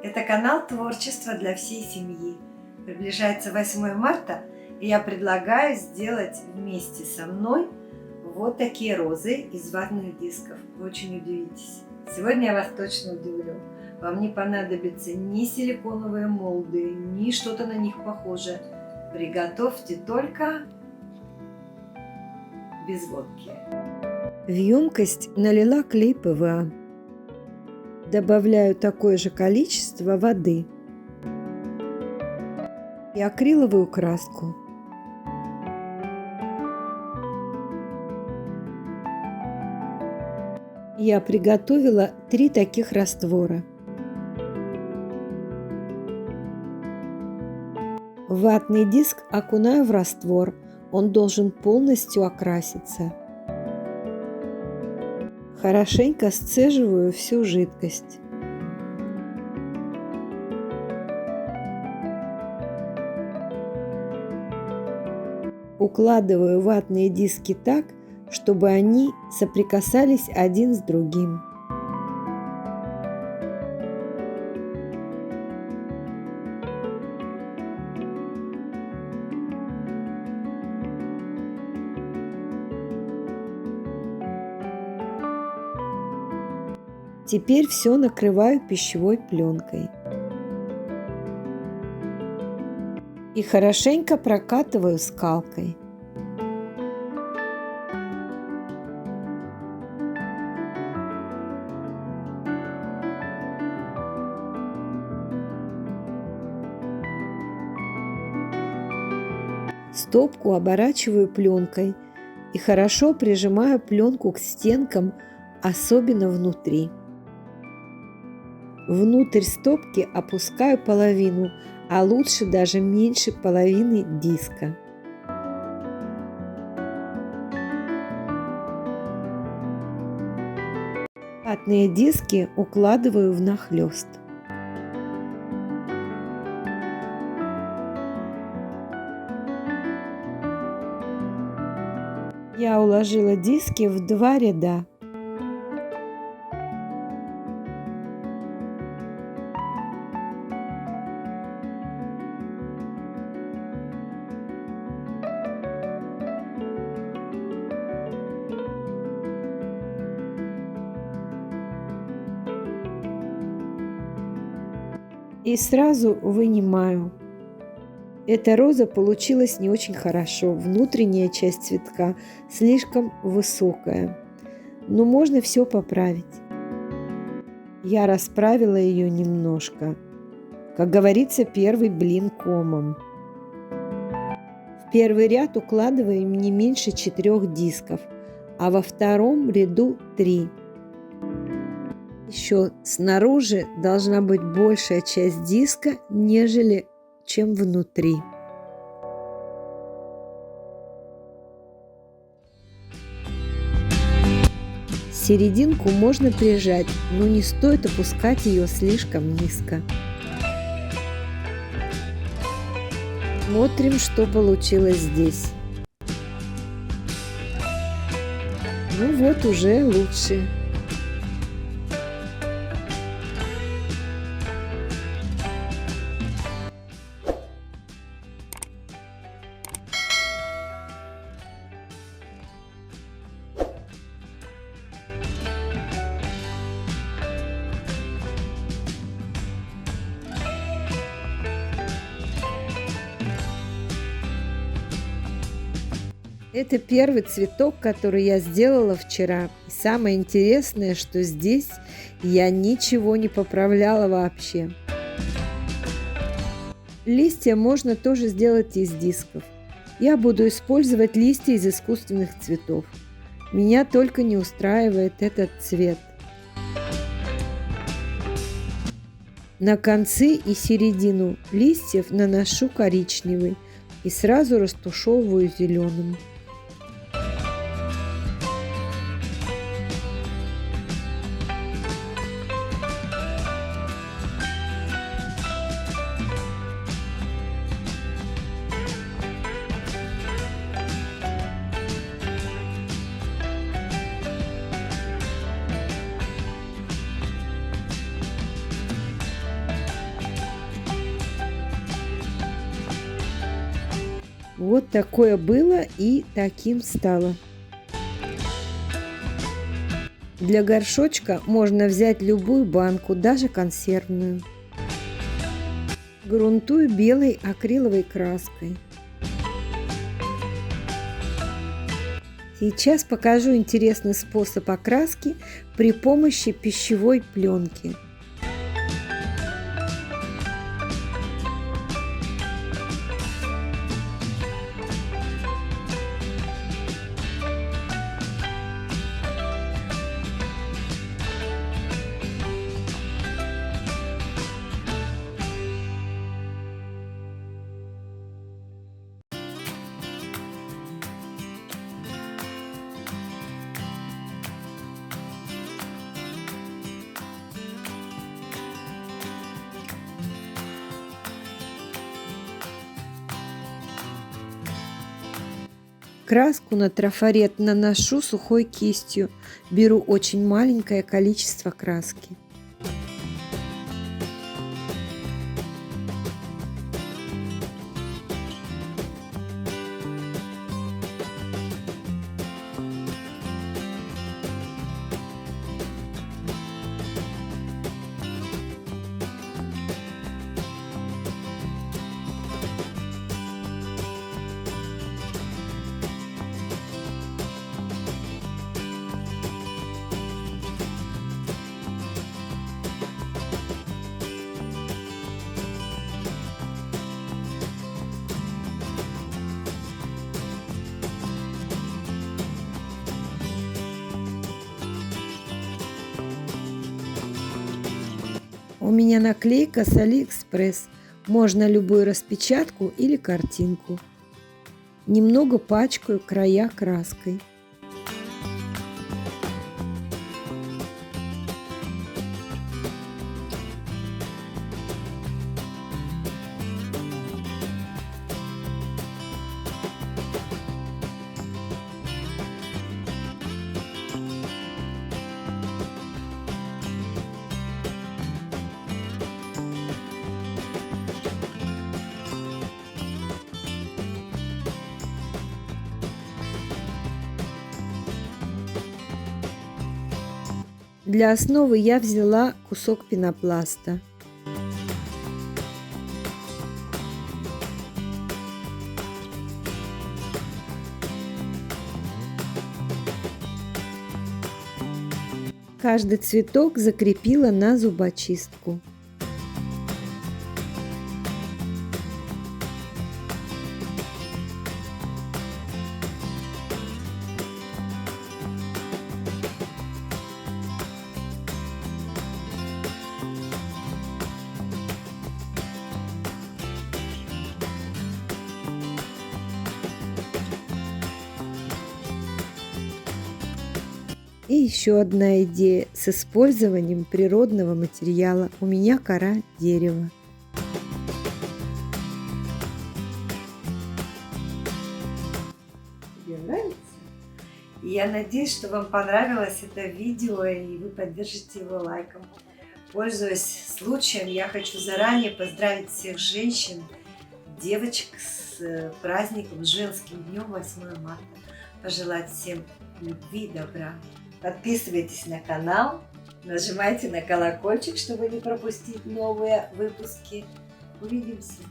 Это канал творчества для всей семьи. Приближается 8 марта, и я предлагаю сделать вместе со мной вот такие розы из ватных дисков. Вы очень удивитесь. Сегодня я вас точно удивлю. Вам не понадобятся ни силиконовые молды, ни что-то на них похожее. Приготовьте только без водки. В емкость налила клей ПВА. Добавляю такое же количество воды и акриловую краску. Я приготовила 3 таких раствора. Ватный диск окунаю в раствор, он должен полностью окраситься. Хорошенько сцеживаю всю жидкость. Укладываю ватные диски так, чтобы они соприкасались один с другим. Теперь все накрываю пищевой пленкой. И хорошенько прокатываю скалкой. Стопку оборачиваю пленкой и хорошо прижимаю пленку к стенкам, особенно внутри. Внутрь стопки опускаю половину, а лучше даже меньше половины диска. Ватные диски укладываю внахлёст. Я уложила диски в 2 ряда. И сразу вынимаю. Эта роза получилась не очень хорошо. Внутренняя часть цветка слишком высокая. Но можно все поправить. Я расправила ее немножко. Как говорится, первый блин комом. В первый ряд укладываем не меньше 4 дисков, а во втором ряду 3. Еще снаружи должна быть большая часть диска, нежели чем внутри. Серединку можно прижать, но не стоит опускать ее слишком низко. Смотрим, что получилось здесь. Ну вот, уже лучше. Это первый цветок, который я сделала вчера. И самое интересное, что здесь я ничего не поправляла вообще. Листья можно тоже сделать из дисков. Я буду использовать листья из искусственных цветов. Меня только не устраивает этот цвет. На концы и середину листьев наношу коричневый и сразу растушевываю зеленым. Вот такое было и таким стало. Для горшочка можно взять любую банку, даже консервную. Грунтую белой акриловой краской. Сейчас покажу интересный способ окраски при помощи пищевой пленки. Краску на трафарет наношу сухой кистью. Беру очень маленькое количество краски. У меня наклейка с Алиэкспресс. Можно любую распечатку или картинку. Немного пачкаю края краской. Для основы я взяла кусок пенопласта. Каждый цветок закрепила на зубочистку. И еще одна идея с использованием природного материала. У меня кора дерева. Тебе нравится? И я надеюсь, что вам понравилось это видео и вы поддержите его лайком. Пользуясь случаем, я хочу заранее поздравить всех женщин, девочек с праздником, с женским днем 8 марта. Пожелать всем любви и добра. Подписывайтесь на канал, нажимайте на колокольчик, чтобы не пропустить новые выпуски. Увидимся!